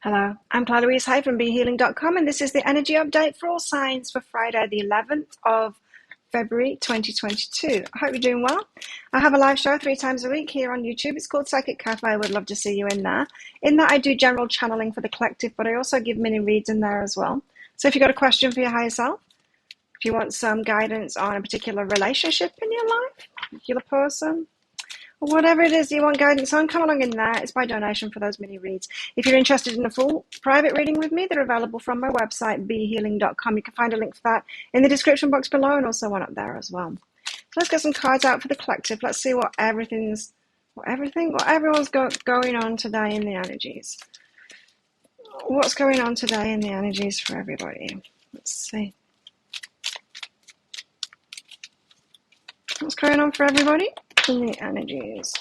Hello, I'm Claire Louise Hay from BeHealing.com, and this is the energy update for all signs for Friday, the 11th of February 2022. I hope you're doing well. I have a live show 3 times a week here on YouTube. It's called Psychic Cafe. I would love to see you in there. In that, I do general channeling for the collective, but I also give mini reads in there as well. So if you've got a question for your higher self, if you want some guidance on a particular relationship in your life, a particular person, whatever it is you want guidance on, come along in there. It's by donation for those mini reads. If you're interested in a full private reading with me, they're available from my website, behealing.com. You can find a link for that in the description box below and also one up there as well. So let's get some cards out for the collective. Let's see what everyone's going on today in the energies. What's going on today in the energies for everybody? Let's see. What's going on for everybody in the energies?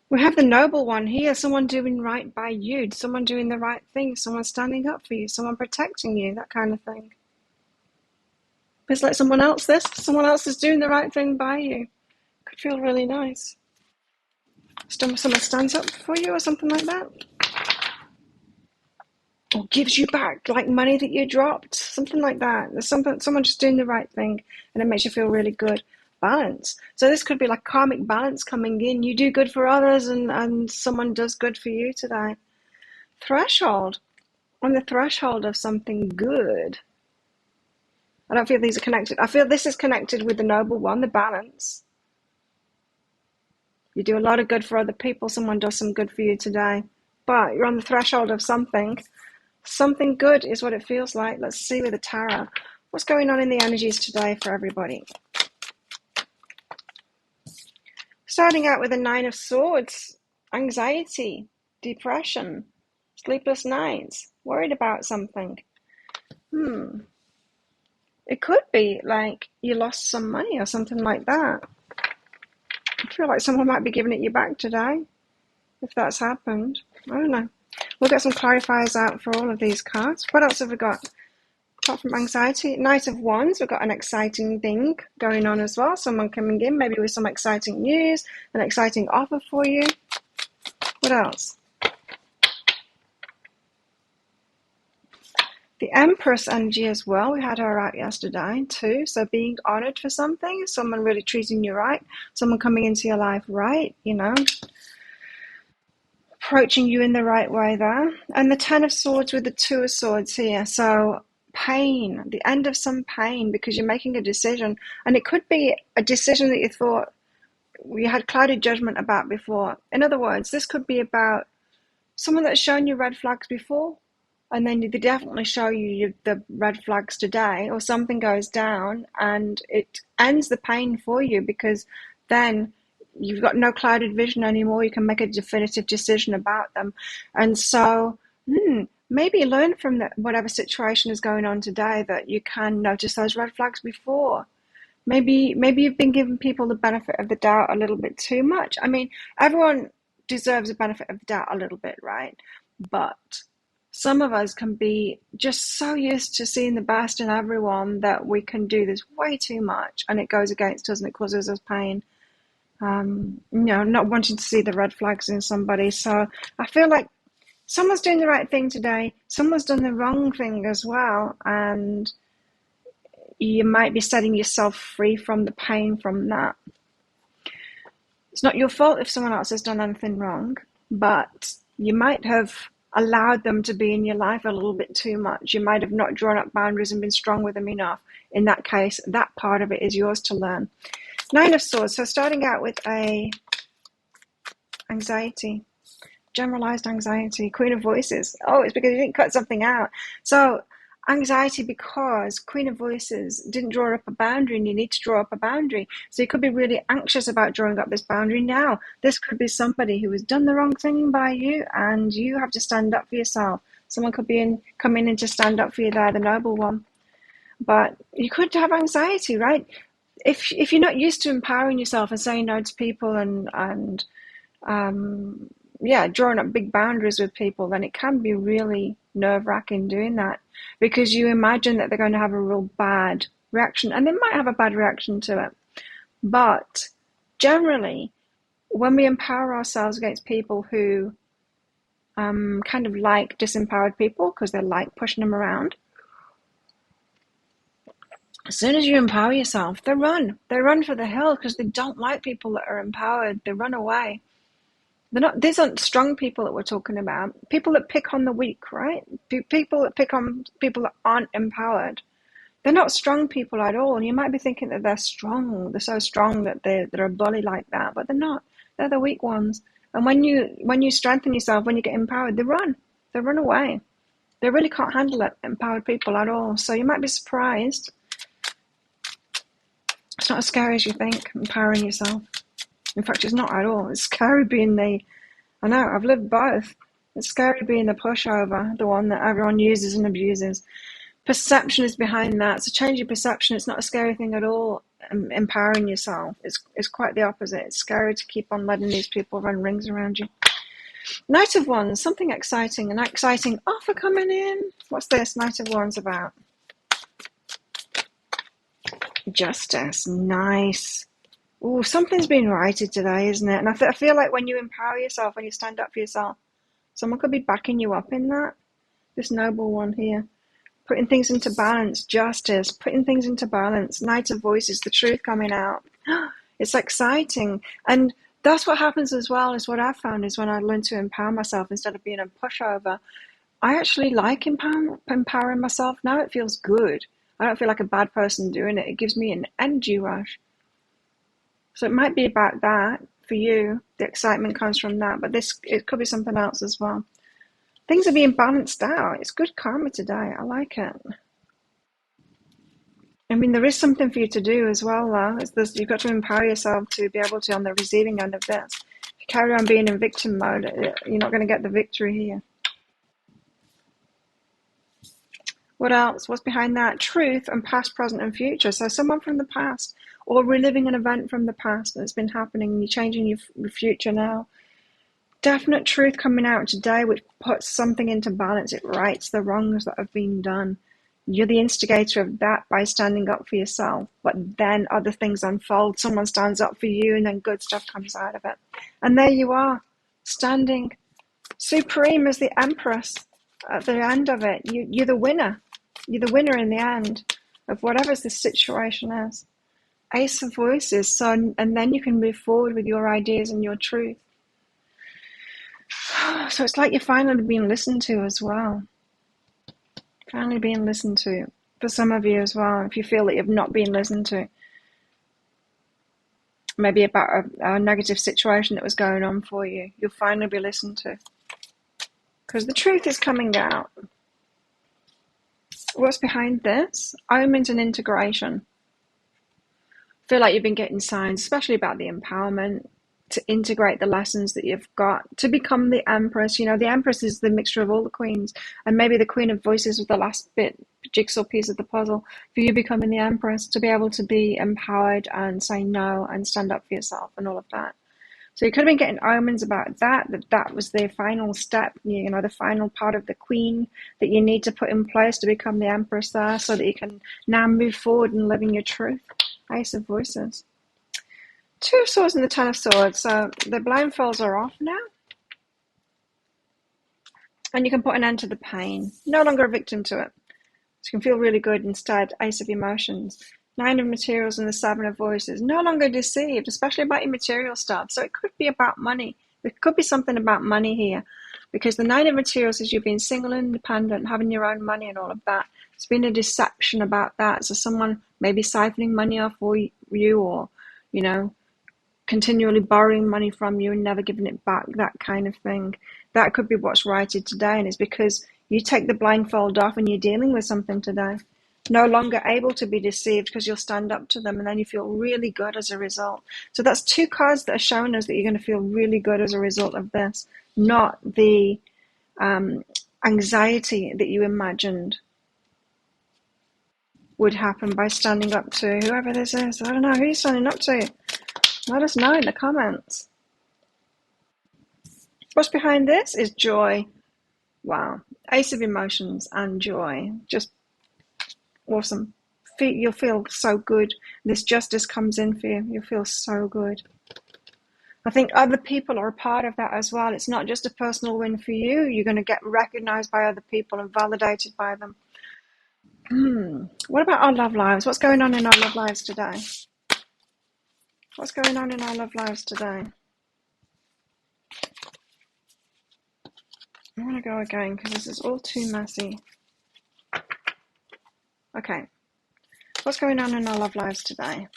We have the noble one here, someone doing right by you, someone doing the right thing, someone standing up for you, someone protecting you, that kind of thing. It's like someone else is doing the right thing by you. Could feel really nice. Someone stands up for you or something like that. Or gives you back, like money that you dropped, something like that. There's someone just doing the right thing, and it makes you feel really good. Balance. So this could be like karmic balance coming in. You do good for others, and someone does good for you today. Threshold. On the threshold of something good. I don't feel these are connected. I feel this is connected with the noble one, the balance. You do a lot of good for other people. Someone does some good for you today. But you're on the threshold of something. Something good is what it feels like. Let's see with the tarot. What's going on in the energies today for everybody? Starting out with the 9 of Swords. Anxiety, depression, sleepless nights, worried about something. It could be like you lost some money or something like that. I feel like someone might be giving it you back today, if that's happened. I don't know. We'll get some clarifiers out for all of these cards. What else have we got? Apart from anxiety, Knight of Wands, we've got an exciting thing going on as well. Someone coming in, maybe with some exciting news, an exciting offer for you. What else? The Empress energy as well. We had her out yesterday too. So being honored for something, someone really treating you right, someone coming into your life right, approaching you in the right way there. And the 10 of Swords with the 2 of Swords here. So pain, the end of some pain because you're making a decision. And it could be a decision that you thought you had clouded judgment about before. In other words, this could be about someone that's shown you red flags before, and then they definitely show you the red flags today, or something goes down and it ends the pain for you because then you've got no clouded vision anymore. You can make a definitive decision about them. And so maybe learn from whatever situation is going on today that you can notice those red flags before. Maybe you've been giving people the benefit of the doubt a little bit too much. I mean, everyone deserves the benefit of the doubt a little bit, right? But some of us can be just so used to seeing the best in everyone that we can do this way too much, and it goes against us and it causes us pain. Not wanting to see the red flags in somebody. So I feel like someone's doing the right thing today. Someone's done the wrong thing as well, and you might be setting yourself free from the pain from that. It's not your fault if someone else has done anything wrong, but you might have allowed them to be in your life a little bit too much. You might have not drawn up boundaries and been strong with them enough. In that case, that part of it is yours to learn. 9 of Swords. So starting out with a anxiety, generalized anxiety. Queen of Voices. Oh, it's because you didn't cut something out. So anxiety because Queen of Voices didn't draw up a boundary, and you need to draw up a boundary. So you could be really anxious about drawing up this boundary now. This could be somebody who has done the wrong thing by you, and you have to stand up for yourself. Someone could be coming in to stand up for you there, the noble one. But you could have anxiety, right? If you're not used to empowering yourself and saying no to people and drawing up big boundaries with people, then it can be really nerve-wracking doing that because you imagine that they're going to have a real bad reaction, and they might have a bad reaction to it. But generally, when we empower ourselves against people who kind of like disempowered people because they like pushing them around, as soon as you empower yourself, they run. They run for the hill because they don't like people that are empowered. They run away. They're not. These aren't strong people that we're talking about. People that pick on the weak, right? People that pick on people that aren't empowered. They're not strong people at all. And you might be thinking that they're strong. They're so strong that they're a bully like that, but they're not. They're the weak ones. And when you strengthen yourself, when you get empowered, they run. They run away. They really can't handle it, empowered people at all. So you might be surprised. It's not as scary as you think, empowering yourself. In fact, it's not at all. It's scary being I know, I've lived both. It's scary being the pushover, the one that everyone uses and abuses. Perception is behind that. So change your perception. It's not a scary thing at all. Empowering yourself. It's quite the opposite. It's scary to keep on letting these people run rings around you. Knight of Wands, something exciting. An exciting offer coming in. What's this Knight of Wands about? Justice. Nice. Oh, something's been righted today, isn't it? And I feel like when you empower yourself, when you stand up for yourself, someone could be backing you up in that. This noble one here. Putting things into balance. Justice. Putting things into balance. Knight of Voices. The truth coming out. It's exciting. And that's what happens as well, is what I've found is when I learn to empower myself instead of being a pushover, I actually like empowering myself. Now it feels good. I don't feel like a bad person doing it. It gives me an energy rush. So it might be about that for you. The excitement comes from that, but it could be something else as well. Things are being balanced out. It's good karma today. I like it. I mean, there is something for you to do as well, though. You've got to empower yourself to be able to, on the receiving end of this. If you carry on being in victim mode, you're not going to get the victory here. What else? What's behind that? Truth and past, present, and future. So someone from the past, or reliving an event from the past that's been happening, and you're changing your future now. Definite truth coming out today, which puts something into balance. It rights the wrongs that have been done. You're the instigator of that by standing up for yourself. But then other things unfold. Someone stands up for you, and then good stuff comes out of it. And there you are, standing supreme as the Empress at the end of it. You're the winner. You're the winner in the end of whatever this situation is. Ace of Voices. So, and then you can move forward with your ideas and your truth. So it's like you're finally being listened to as well. Finally being listened to. For some of you as well, if you feel that you've not been listened to. Maybe about a negative situation that was going on for you. You'll finally be listened to. Because the truth is coming out. What's behind this? Omens and integration. I feel like you've been getting signs, especially about the empowerment, to integrate the lessons that you've got, to become the Empress. You know, the Empress is the mixture of all the queens, and maybe the Queen of Voices was the last jigsaw piece of the puzzle for you becoming the Empress, to be able to be empowered and say no and stand up for yourself and all of that. So you could have been getting omens about that was the final step, you know, the final part of the queen that you need to put in place to become the Empress there, so that you can now move forward and living your truth. Ace of Voices. Two of Swords and the Ten of Swords. So the blindfolds are off now. And you can put an end to the pain. No longer a victim to it. So you can feel really good instead. Ace of Emotions. Nine of Materials and the Seven of Voices. No longer deceived, especially about your material stuff. So it could be about money. There could be something about money here. Because the Nine of Materials is you being single and independent, having your own money and all of that. There's been a deception about that. So someone maybe siphoning money off for you, or, you know, continually borrowing money from you and never giving it back, that kind of thing. That could be what's righted today, and it's because you take the blindfold off and you're dealing with something today. No longer able to be deceived because you'll stand up to them, and then you feel really good as a result. So that's two cards that are showing us that you're going to feel really good as a result of this, not the anxiety that you imagined would happen by standing up to whoever this is. I don't know who you're standing up to. Let us know in the comments. What's behind this is joy. Wow. Ace of Emotions and joy. Just awesome. You'll feel so good. This justice comes in for you. You'll feel so good. I think other people are a part of that as well. It's not just a personal win for you. You're going to get recognized by other people and validated by them. What about our love lives? What's going on in our love lives today? What's going on in our love lives today? I want to go again because this is all too messy. Okay. What's going on in our love lives today?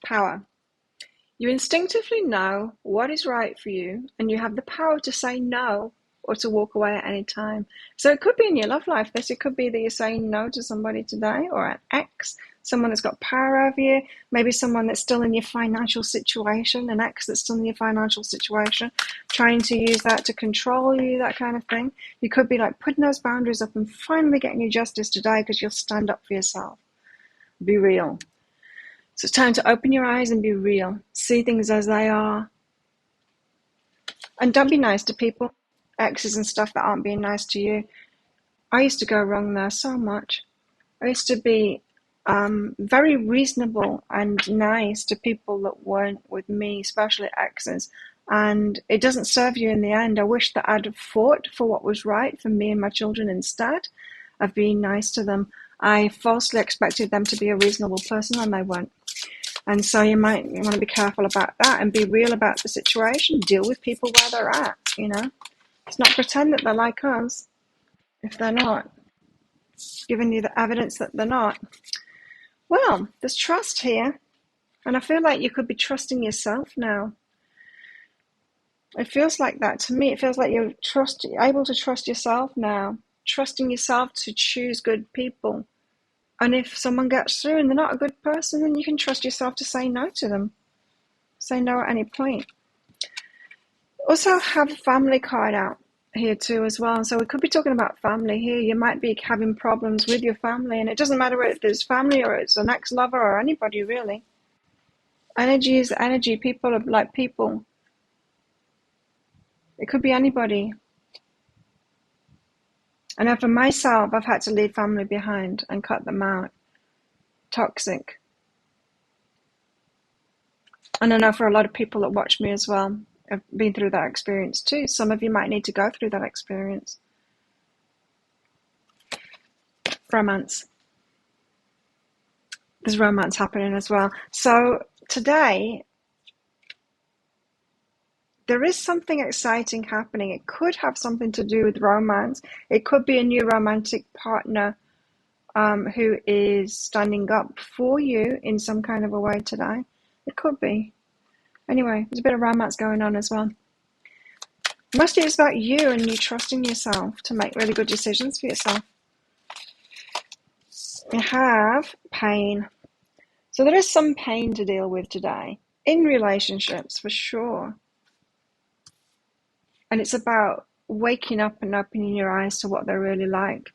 Power. You instinctively know what is right for you, and you have the power to say no or to walk away at any time. So it could be in your love life this. It could be that you're saying no to somebody today, or an ex, someone that's got power over you, maybe someone that's still in your financial situation, an ex that's still in your financial situation, trying to use that to control you, that kind of thing. You could be like putting those boundaries up and finally getting your justice today because you'll stand up for yourself. Be real. So it's time to open your eyes and be real. See things as they are. And don't be nice to people, exes and stuff that aren't being nice to you. I used to go wrong there so much. I used to be very reasonable and nice to people that weren't with me, especially exes. And it doesn't serve you in the end. I wish that I'd have fought for what was right for me and my children instead of being nice to them. I falsely expected them to be a reasonable person and they weren't. And so you might want to be careful about that and be real about the situation. Deal with people where they're at, you know. Let's not pretend that they're like us if they're not. Giving you the evidence that they're not. Well, there's trust here. And I feel like you could be trusting yourself now. It feels like that to me. It feels like you're able to trust yourself now. Trusting yourself to choose good people. And if someone gets through and they're not a good person, then you can trust yourself to say no to them. Say no at any point. Also have a family card out here too as well. So we could be talking about family here. You might be having problems with your family, and it doesn't matter if it's family or it's an ex-lover or anybody really. Energy is energy. People are like people. It could be anybody. And for myself, I've had to leave family behind and cut them out. Toxic. And I know for a lot of people that watch me as well, I've been through that experience too. Some of you might need to go through that experience. Romance. There's romance happening as well. So today, there is something exciting happening. It could have something to do with romance. It could be a new romantic partner who is standing up for you in some kind of a way today. It could be. Anyway, there's a bit of romance going on as well. Mostly it's about you and you trusting yourself to make really good decisions for yourself. You have pain. So there is some pain to deal with today in relationships for sure. And it's about waking up and opening your eyes to what they're really like.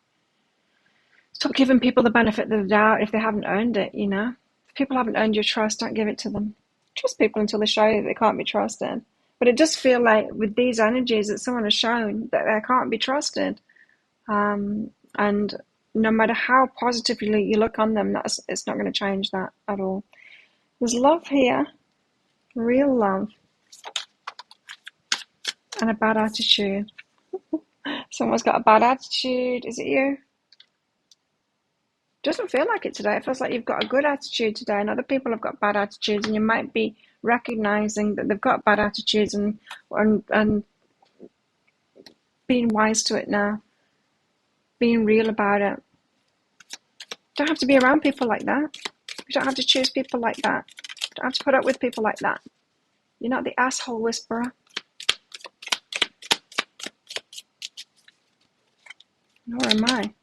Stop giving people the benefit of the doubt if they haven't earned it, you know. If people haven't earned your trust, don't give it to them. Trust people until they show you that they can't be trusted. But it does feel like with these energies that someone has shown that they can't be trusted. And no matter how positively you look on them, it's not going to change that at all. There's love here, real love, and a bad attitude. Someone's got a bad attitude. Is it you? Doesn't feel like it today. It feels like you've got a good attitude today, and other people have got bad attitudes, and you might be recognizing that they've got bad attitudes and being wise to it now, being real about it. Don't have to be around people like that. You don't have to choose people like that. You don't have to put up with people like that. You're not the asshole whisperer. Nor am I.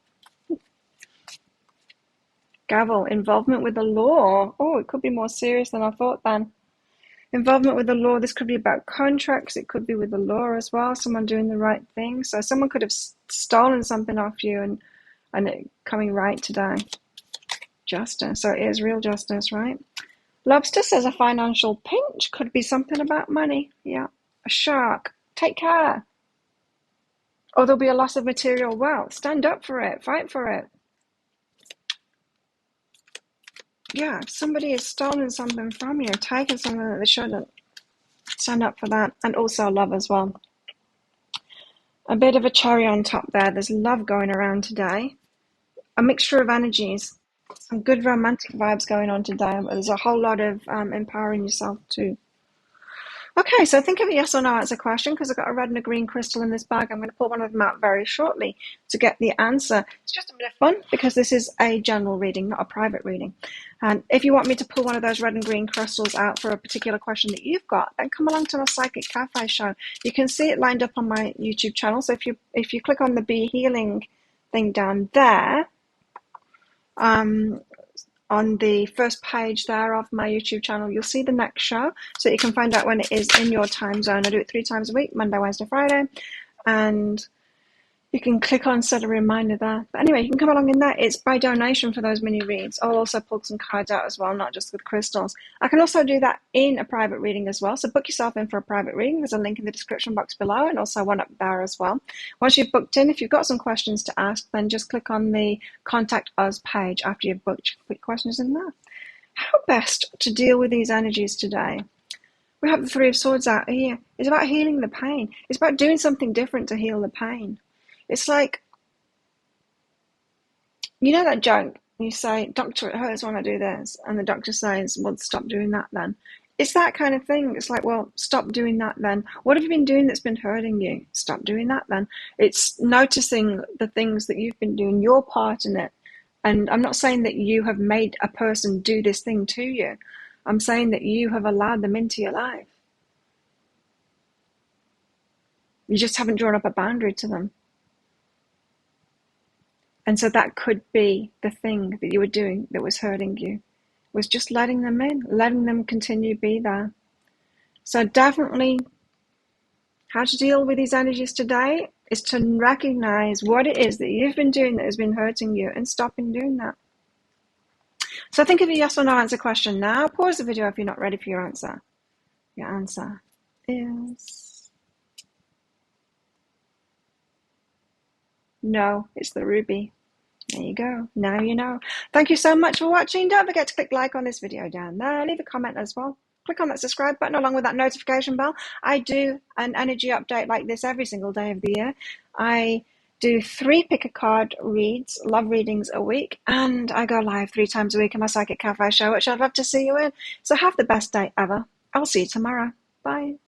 Gavel, involvement with the law. Oh, it could be more serious than I thought then. Involvement with the law, this could be about contracts. It could be with the law as well, someone doing the right thing. So someone could have stolen something off you and it coming right today. Justice, so it is real justice, right? Lobster says a financial pinch could be something about money. Yeah. A shark, take care. Or there'll be a loss of material wealth. Stand up for it, fight for it. yeah, if somebody has stolen something from you, taken something that they shouldn't, stand up for that. And also love as well. A bit of a cherry on top there. There's love going around today. A mixture of energies. Some good romantic vibes going on today. There's a whole lot of empowering yourself too. Okay, so think of a yes or no answer question because I've got a red and a green crystal in this bag. I'm going to pull one of them out very shortly to get the answer. It's just a bit of fun because this is a general reading, not a private reading. And if you want me to pull one of those red and green crystals out for a particular question that you've got, then come along to my Psychic Cafe show. You can see it lined up on my YouTube channel. So if you click on the Be Healing thing down there, on the first page there of my YouTube channel, you'll see the next show, so you can find out when it is in your time zone. I do it 3 times a week, Monday, Wednesday, Friday, and you can click on set a reminder there. But anyway, you can come along in there. It's by donation for those mini reads. I'll also pull some cards out as well, not just with crystals. I can also do that in a private reading as well. So book yourself in for a private reading. There's a link in the description box below and also one up there as well. Once you've booked in, if you've got some questions to ask, then just click on the Contact Us page after you've booked. Put questions in there. How best to deal with these energies today? We have the Three of Swords out here. It's about healing the pain. It's about doing something different to heal the pain. It's like, you know that joke, you say, doctor, it hurts when I do this, and the doctor says, well, stop doing that then. It's that kind of thing. It's like, well, stop doing that then. What have you been doing that's been hurting you? Stop doing that then. It's noticing the things that you've been doing, your part in it. And I'm not saying that you have made a person do this thing to you. I'm saying that you have allowed them into your life. You just haven't drawn up a boundary to them. And so that could be the thing that you were doing that was hurting you, was just letting them in, letting them continue to be there. So definitely how to deal with these energies today is to recognize what it is that you've been doing that has been hurting you and stopping doing that. So think of a yes or no answer question now. Pause the video if you're not ready for your answer. Your answer is no, it's the ruby. There you go. Now you know. Thank you so much for watching. Don't forget to click like on this video down there. Leave a comment as well. Click on that subscribe button along with that notification bell. I do an energy update like this every single day of the year. I do 3 pick a card reads, love readings a week, and I go live 3 times a week in my Psychic Cafe show, which I'd love to see you in. So have the best day ever. I'll see you tomorrow. Bye.